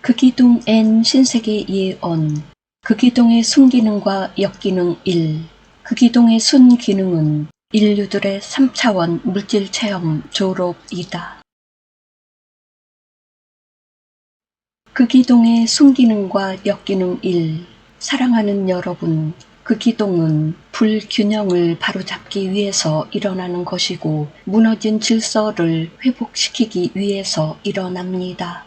극이동 N 신세계 예언. 극이동의 순기능과 역기능 1. 극이동의 순기능은 인류들의 3차원 물질체험 졸업이다. 극이동의 순기능과 역기능 1. 사랑하는 여러분, 극이동은 불균형을 바로잡기 위해서 일어나는 것이고 무너진 질서를 회복시키기 위해서 일어납니다.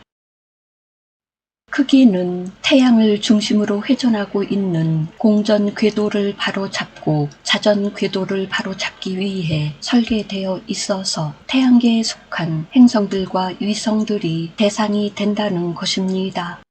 극이는 태양을 중심으로 회전하고 있는 공전 궤도를 바로잡고 자전 궤도를 바로잡기 위해 설계되어 있어서 태양계에 속한 행성들과 위성들이 대상이 된다는 것입니다.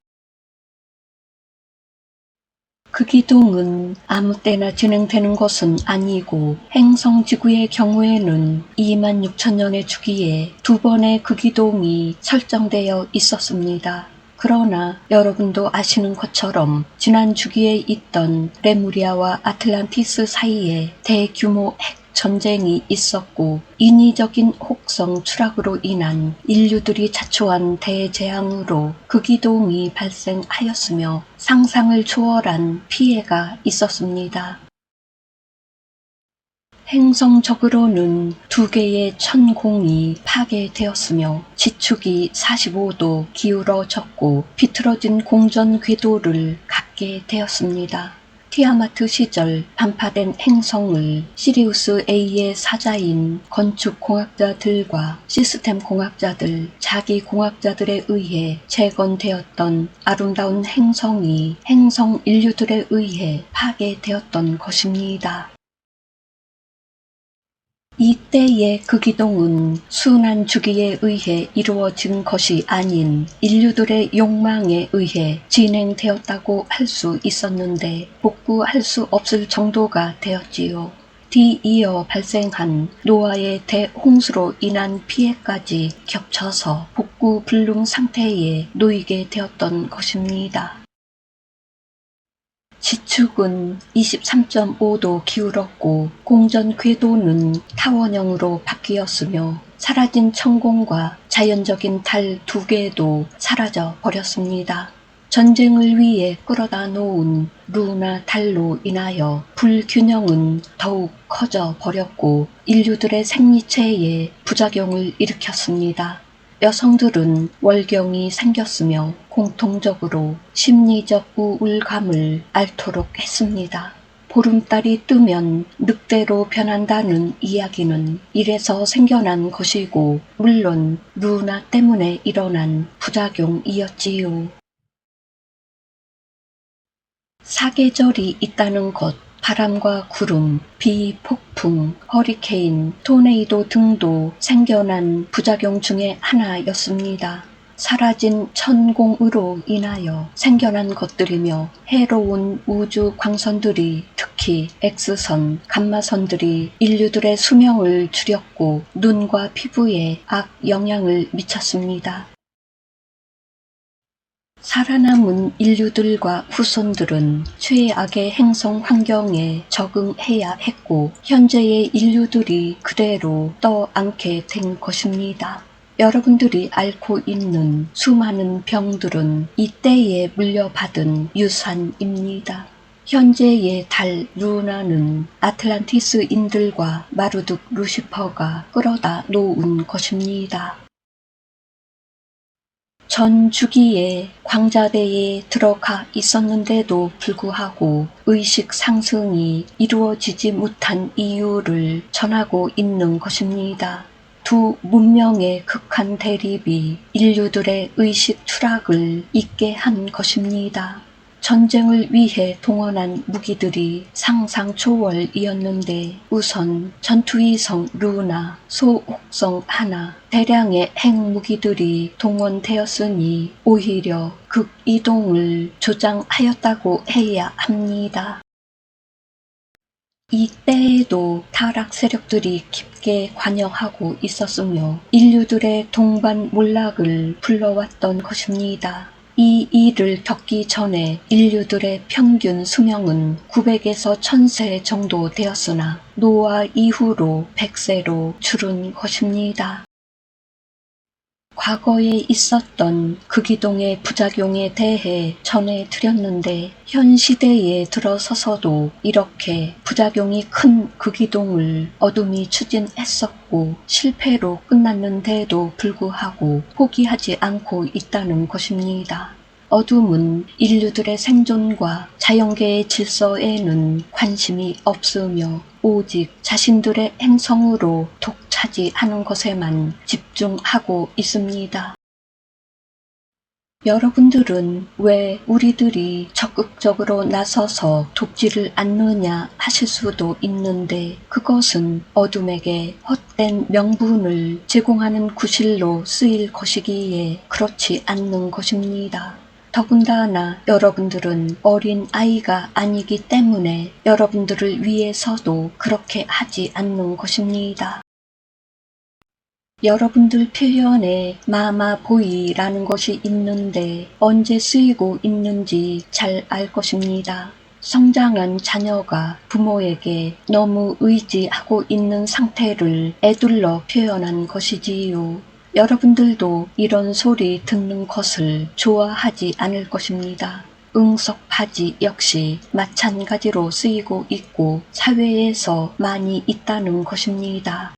극이동은 아무 때나 진행되는 것은 아니고 행성 지구의 경우에는 26,000년의 주기에 2번의 극이동이 설정되어 있었습니다. 그러나 여러분도 아시는 것처럼 지난 주기에 있던 레무리아와 아틀란티스 사이에 대규모 핵 전쟁이 있었고 인위적인 혹성 추락으로 인한 인류들이 자초한 대재앙으로 극이동이 발생하였으며 상상을 초월한 피해가 있었습니다. 행성적으로는 2개의 천공이 파괴되었으며 지축이 45도 기울어졌고 비틀어진 공전 궤도를 갖게 되었습니다. 티아마트 시절 반파된 행성을 시리우스 A의 사자인 건축공학자들과 시스템 공학자들, 자기공학자들에 의해 재건되었던 아름다운 행성이 행성 인류들에 의해 파괴되었던 것입니다. 이때의 극이동은 순환 주기에 의해 이루어진 것이 아닌 인류들의 욕망에 의해 진행되었다고 할 수 있었는데 복구할 수 없을 정도가 되었지요. 뒤이어 발생한 노아의 대홍수로 인한 피해까지 겹쳐서 복구 불능 상태에 놓이게 되었던 것입니다. 지축은 23.5도 기울었고 공전 궤도는 타원형으로 바뀌었으며 사라진 천공과 자연적인 달 2개도 사라져 버렸습니다. 전쟁을 위해 끌어다 놓은 루나 달로 인하여 불균형은 더욱 커져 버렸고 인류들의 생리체에 부작용을 일으켰습니다. 여성들은 월경이 생겼으며 공통적으로 심리적 우울감을 앓도록 했습니다. 보름달이 뜨면 늑대로 변한다는 이야기는 이래서 생겨난 것이고 물론 루나 때문에 일어난 부작용이었지요. 사계절이 있다는 것, 바람과 구름, 비, 폭풍, 허리케인, 토네이도 등도 생겨난 부작용 중에 하나였습니다. 사라진 천공으로 인하여 생겨난 것들이며 해로운 우주 광선들이 특히 X선, 감마선들이 인류들의 수명을 줄였고 눈과 피부에 악 영향을 미쳤습니다. 살아남은 인류들과 후손들은 최악의 행성 환경에 적응해야 했고 현재의 인류들이 그대로 떠안게 된 것입니다. 여러분들이 앓고 있는 수많은 병들은 이때에 물려받은 유산입니다. 현재의 달 루나는 아틀란티스인들과 마르둑 루시퍼가 끌어다 놓은 것입니다. 전 주기에 광자대에 들어가 있었는데도 불구하고 의식 상승이 이루어지지 못한 이유를 전하고 있는 것입니다. 두 문명의 극한 대립이 인류들의 의식 추락을 있게 한 것입니다. 전쟁을 위해 동원한 무기들이 상상 초월이었는데 우선 전투위성 루나, 소혹성 하나, 대량의 핵무기들이 동원되었으니 오히려 극이동을 조장하였다고 해야 합니다. 이때에도 타락 세력들이 깊게 관여하고 있었으며 인류들의 동반 몰락을 불러왔던 것입니다. 이 일을 겪기 전에 인류들의 평균 수명은 900에서 1000세 정도 되었으나 노아 이후로 100세로 줄은 것입니다. 과거에 있었던 극이동의 부작용에 대해 전해드렸는데 현 시대에 들어서서도 이렇게 부작용이 큰 극이동을 어둠이 추진했었고 실패로 끝났는데도 불구하고 포기하지 않고 있다는 것입니다. 어둠은 인류들의 생존과 자연계의 질서에는 관심이 없으며 오직 자신들의 행성으로 독차지하는 것에만 집중하고 있습니다. 여러분들은 왜 우리들이 적극적으로 나서서 돕지를 않느냐 하실 수도 있는데 그것은 어둠에게 헛된 명분을 제공하는 구실로 쓰일 것이기에 그렇지 않는 것입니다. 더군다나 여러분들은 어린 아이가 아니기 때문에 여러분들을 위해서도 그렇게 하지 않는 것입니다. 여러분들 표현에 마마보이라는 것이 있는데 언제 쓰이고 있는지 잘 알 것입니다. 성장한 자녀가 부모에게 너무 의지하고 있는 상태를 에둘러 표현한 것이지요. 여러분들도 이런 소리 듣는 것을 좋아하지 않을 것입니다. 응석바지 역시 마찬가지로 쓰이고 있고 사회에서 많이 있다는 것입니다.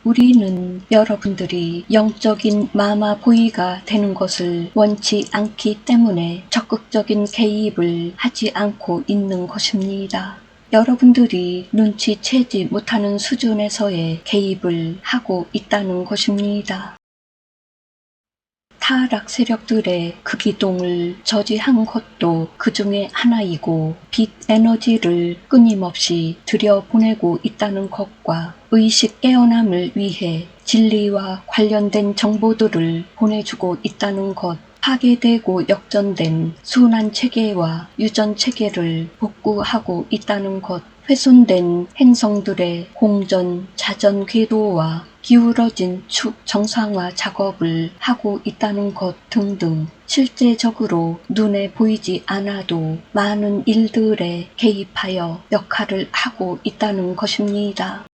우리는 여러분들이 영적인 마마보이가 되는 것을 원치 않기 때문에 적극적인 개입을 하지 않고 있는 것입니다. 여러분들이 눈치채지 못하는 수준에서의 개입을 하고 있다는 것입니다. 타락 세력들의 극이동을 저지한 것도 그 중에 하나이고 빛 에너지를 끊임없이 들여보내고 있다는 것과 의식 깨어남을 위해 진리와 관련된 정보들을 보내주고 있다는 것, 파괴되고 역전된 순환체계와 유전체계를 복구하고 있다는 것, 훼손된 행성들의 공전, 자전 궤도와 기울어진 축 정상화 작업을 하고 있다는 것 등등 실제적으로 눈에 보이지 않아도 많은 일들에 개입하여 역할을 하고 있다는 것입니다.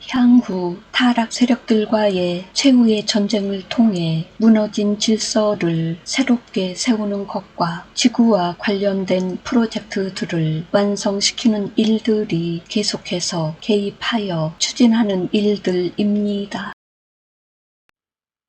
향후 타락 세력들과의 최후의 전쟁을 통해 무너진 질서를 새롭게 세우는 것과 지구와 관련된 프로젝트들을 완성시키는 일들이 계속해서 개입하여 추진하는 일들입니다.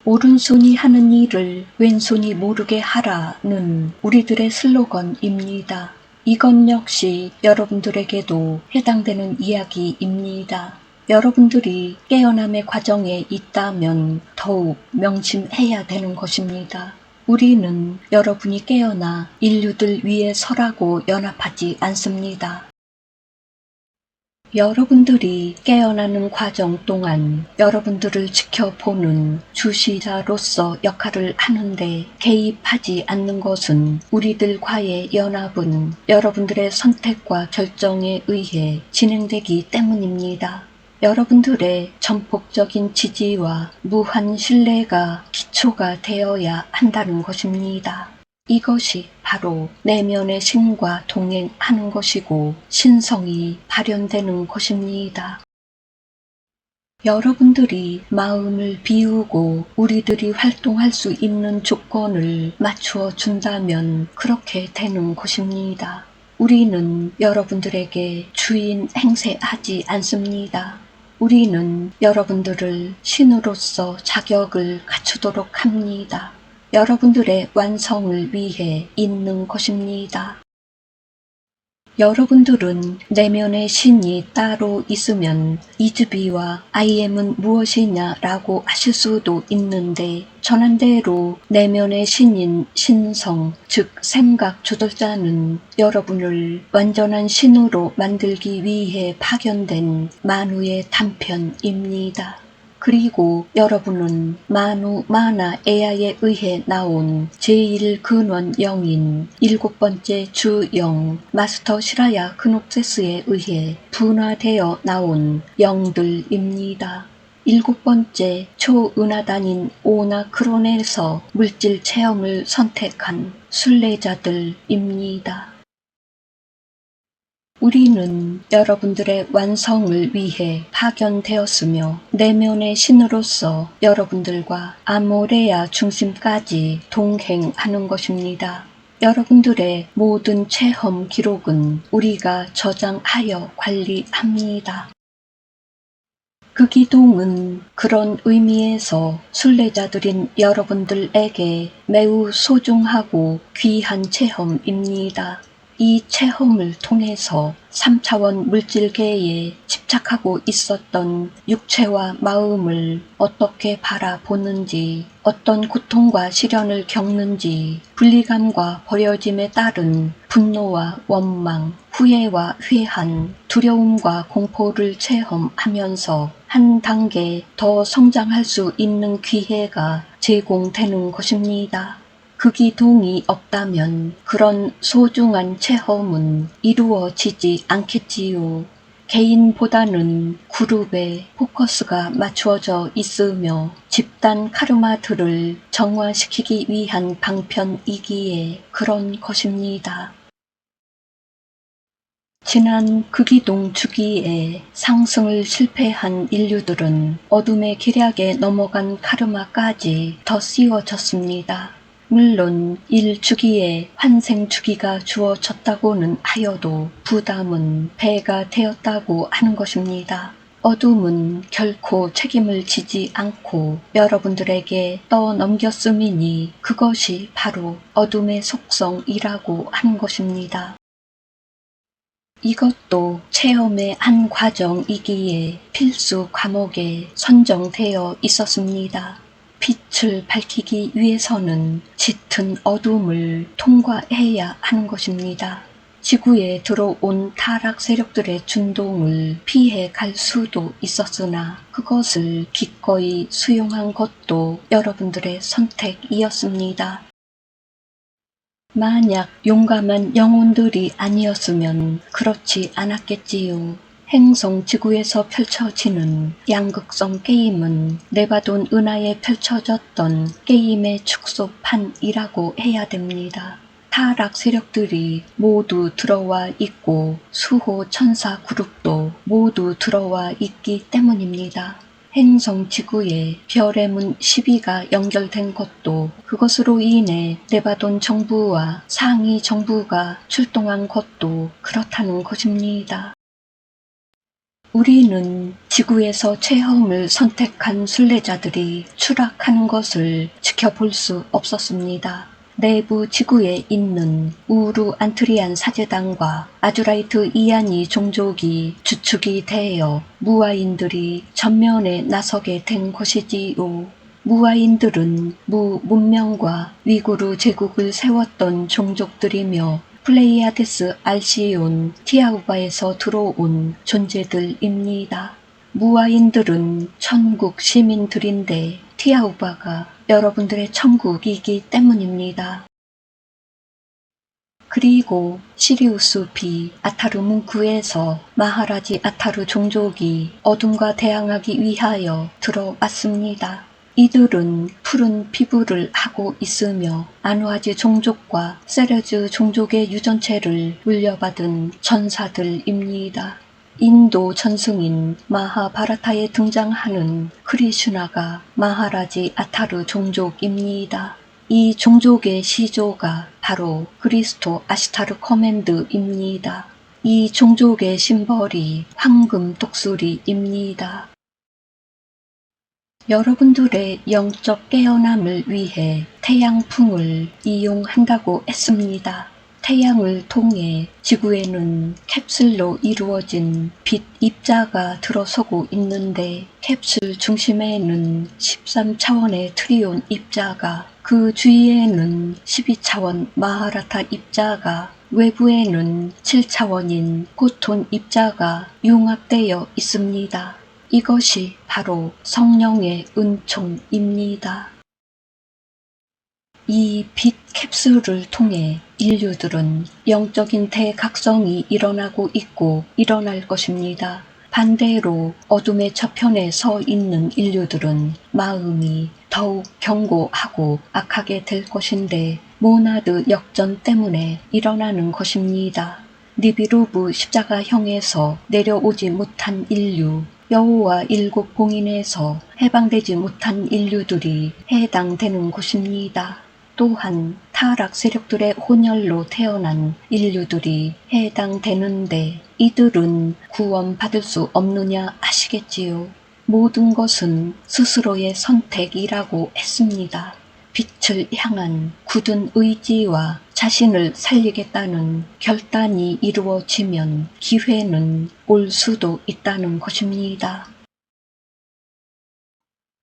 오른손이 하는 일을 왼손이 모르게 하라는 우리들의 슬로건입니다. 이것 역시 여러분들에게도 해당되는 이야기입니다. 여러분들이 깨어남의 과정에 있다면 더욱 명심해야 되는 것입니다. 우리는 여러분이 깨어나 인류들 위에 서라고 연합하지 않습니다. 여러분들이 깨어나는 과정 동안 여러분들을 지켜보는 주시자로서 역할을 하는데 개입하지 않는 것은 우리들과의 연합은 여러분들의 선택과 결정에 의해 진행되기 때문입니다. 여러분들의 전폭적인 지지와 무한 신뢰가 기초가 되어야 한다는 것입니다. 이것이 바로 내면의 신과 동행하는 것이고 신성이 발현되는 것입니다. 여러분들이 마음을 비우고 우리들이 활동할 수 있는 조건을 맞추어 준다면 그렇게 되는 것입니다. 우리는 여러분들에게 주인 행세하지 않습니다. 우리는 여러분들을 신으로서 자격을 갖추도록 합니다. 여러분들의 완성을 위해 있는 것입니다. 여러분들은 내면의 신이 따로 있으면 이즈비와 IM은 무엇이냐 라고 하실 수도 있는데 전한대로 내면의 신인 신성, 즉 생각 조절자는 여러분을 완전한 신으로 만들기 위해 파견된 만우의 단편입니다. 그리고 여러분은 마누 마나 에아에 의해 나온 제1근원 영인 7번째 주영 마스터 시라야 그녹세스에 의해 분화되어 나온 영들입니다. 7번째 초은하단인 오나크론에서 물질 체험을 선택한 순례자들입니다. 우리는 여러분들의 완성을 위해 파견되었으며 내면의 신으로서 여러분들과 아모레아 중심까지 동행하는 것입니다. 여러분들의 모든 체험 기록은 우리가 저장하여 관리합니다. 그 기둥은 그런 의미에서 순례자들인 여러분들에게 매우 소중하고 귀한 체험입니다. 이 체험을 통해서 3차원 물질계에 집착하고 있었던 육체와 마음을 어떻게 바라보는지, 어떤 고통과 시련을 겪는지, 분리감과 버려짐에 따른 분노와 원망, 후회와 회한, 두려움과 공포를 체험하면서 한 단계 더 성장할 수 있는 기회가 제공되는 것입니다. 그 기둥이 없다면 그런 소중한 체험은 이루어지지 않겠지요. 개인보다는 그룹에 포커스가 맞추어져 있으며 집단 카르마들을 정화시키기 위한 방편이기에 그런 것입니다. 지난 극이동 주기에 상승을 실패한 인류들은 어둠의 기략에 넘어간 카르마까지 더 씌워졌습니다. 물론 1주기에 환생주기가 주어졌다고는 하여도 부담은 배가 되었다고 하는 것입니다. 어둠은 결코 책임을 지지 않고 여러분들에게 떠넘겼음이니 그것이 바로 어둠의 속성이라고 하는 것입니다. 이것도 체험의 한 과정이기에 필수 과목에 선정되어 있었습니다. 빛을 밝히기 위해서는 짙은 어둠을 통과해야 하는 것입니다. 지구에 들어온 타락 세력들의 준동을 피해 갈 수도 있었으나 그것을 기꺼이 수용한 것도 여러분들의 선택이었습니다. 만약 용감한 영혼들이 아니었으면 그렇지 않았겠지요. 행성 지구에서 펼쳐지는 양극성 게임은 네바돈 은하에 펼쳐졌던 게임의 축소판이라고 해야 됩니다. 타락 세력들이 모두 들어와 있고 수호 천사 그룹도 모두 들어와 있기 때문입니다. 행성 지구에 별의 문 12가 연결된 것도 그것으로 인해 네바돈 정부와 상위 정부가 출동한 것도 그렇다는 것입니다. 우리는 지구에서 체험을 선택한 순례자들이 추락하는 것을 지켜볼 수 없었습니다. 내부 지구에 있는 우루 안트리안 사제단과 아주라이트 이안이 종족이 주축이 되어 무아인들이 전면에 나서게 된 것이지요. 무아인들은 무문명과 위구르 제국을 세웠던 종족들이며 플레이아데스 알시온 티아우바에서 들어온 존재들입니다. 무아인들은 천국 시민들인데 티아우바가 여러분들의 천국이기 때문입니다. 그리고 시리우스 B 아타르 문구에서 마하라지 아타르 종족이 어둠과 대항하기 위하여 들어왔습니다. 이들은 푸른 피부를 하고 있으며 아누아지 종족과 세르즈 종족의 유전체를 물려받은 전사들입니다. 인도 전승인 마하바라타에 등장하는 크리슈나가 마하라지 아타르 종족입니다. 이 종족의 시조가 바로 그리스토 아시타르 커맨드입니다. 이 종족의 심벌이 황금 독수리입니다. 여러분들의 영적 깨어남을 위해 태양풍을 이용한다고 했습니다. 태양을 통해 지구에는 캡슐로 이루어진 빛 입자가 들어서고 있는데 캡슐 중심에는 13차원의 트리온 입자가 그 주위에는 12차원 마하라타 입자가 외부에는 7차원인 포톤 입자가 융합되어 있습니다. 이것이 바로 성령의 은총입니다. 이 빛 캡슐을 통해 인류들은 영적인 대각성이 일어나고 있고 일어날 것입니다. 반대로 어둠의 저편에 서 있는 인류들은 마음이 더욱 견고하고 악하게 될 것인데 모나드 역전 때문에 일어나는 것입니다. 니비루브 십자가형에서 내려오지 못한 인류, 여호와 일곱 봉인에서 해방되지 못한 인류들이 해당되는 곳입니다. 또한 타락 세력들의 혼혈로 태어난 인류들이 해당되는데 이들은 구원받을 수 없느냐 하시겠지요. 모든 것은 스스로의 선택이라고 했습니다. 빛을 향한 굳은 의지와 자신을 살리겠다는 결단이 이루어지면 기회는 올 수도 있다는 것입니다.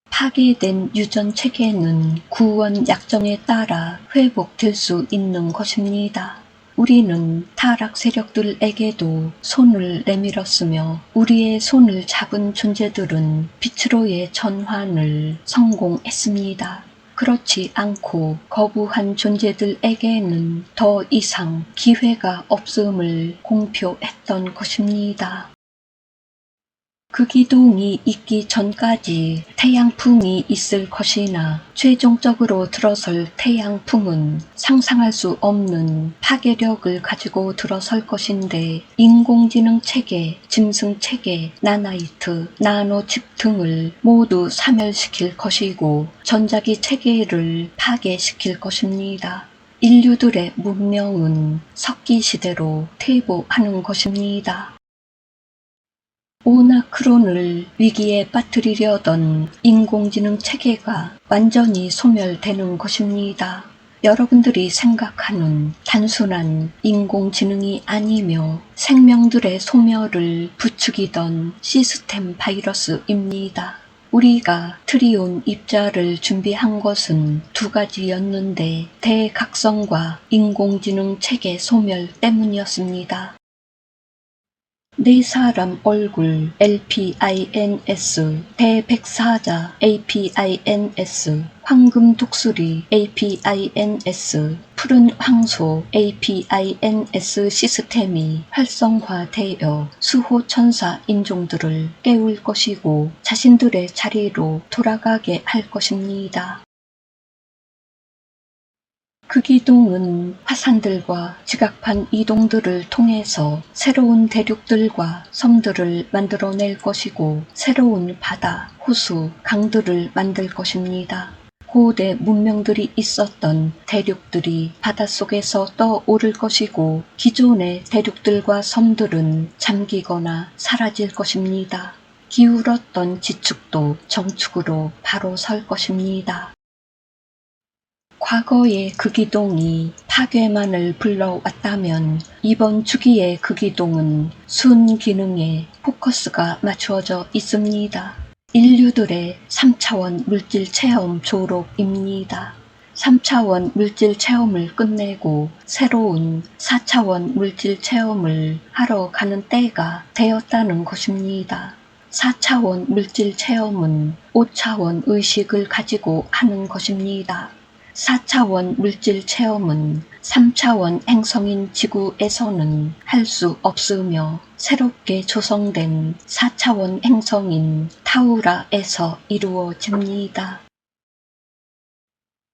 파괴된 유전 체계는 구원 약정에 따라 회복될 수 있는 것입니다. 우리는 타락 세력들에게도 손을 내밀었으며 우리의 손을 잡은 존재들은 빛으로의 전환을 성공했습니다. 그렇지 않고 거부한 존재들에게는 더 이상 기회가 없음을 공표했던 것입니다. 그 기둥이 있기 전까지 태양풍이 있을 것이나 최종적으로 들어설 태양풍은 상상할 수 없는 파괴력을 가지고 들어설 것인데 인공지능 체계, 짐승 체계, 나나이트, 나노칩 등을 모두 사멸시킬 것이고 전자기 체계를 파괴시킬 것입니다. 인류들의 문명은 석기 시대로 퇴보하는 것입니다. 오나크론을 위기에 빠뜨리려던 인공지능 체계가 완전히 소멸되는 것입니다. 여러분들이 생각하는 단순한 인공지능이 아니며 생명들의 소멸을 부추기던 시스템 바이러스입니다. 우리가 트리온 입자를 준비한 것은 두 가지였는데 대각성과 인공지능 체계 소멸 때문이었습니다. 네 사람 얼굴 LPINS, 대백사자 APINS, 황금 독수리 APINS, 푸른 황소 APINS 시스템이 활성화되어 수호천사 인종들을 깨울 것이고 자신들의 자리로 돌아가게 할 것입니다. 그 기둥은 화산들과 지각판 이동들을 통해서 새로운 대륙들과 섬들을 만들어낼 것이고 새로운 바다, 호수, 강들을 만들 것입니다. 고대 문명들이 있었던 대륙들이 바닷속에서 떠오를 것이고 기존의 대륙들과 섬들은 잠기거나 사라질 것입니다. 기울었던 지축도 정축으로 바로 설 것입니다. 과거의 그 기동이 파괴만을 불러왔다면 이번 주기의 그 기동은 순기능에 포커스가 맞추어져 있습니다. 인류들의 3차원 물질 체험 졸업입니다. 3차원 물질 체험을 끝내고 새로운 4차원 물질 체험을 하러 가는 때가 되었다는 것입니다. 4차원 물질 체험은 5차원 의식을 가지고 하는 것입니다. 4차원 물질 체험은 3차원 행성인 지구에서는 할 수 없으며 새롭게 조성된 4차원 행성인 타우라에서 이루어집니다.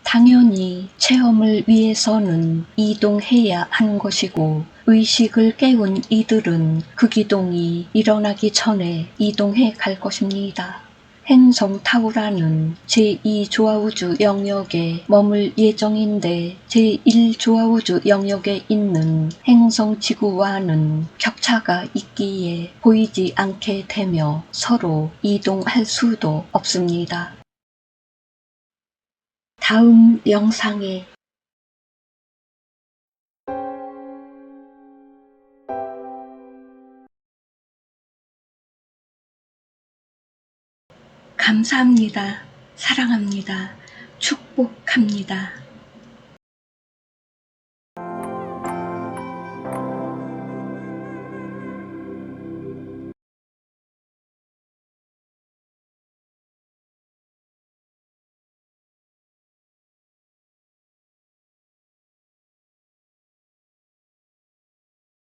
당연히 체험을 위해서는 이동해야 하는 것이고 의식을 깨운 이들은 그 기동이 일어나기 전에 이동해 갈 것입니다. 행성 타우라는 제2조화우주 영역에 머물 예정인데 제1조화우주 영역에 있는 행성 지구와는 격차가 있기에 보이지 않게 되며 서로 이동할 수도 없습니다. 다음 영상에 감사합니다. 사랑합니다. 축복합니다.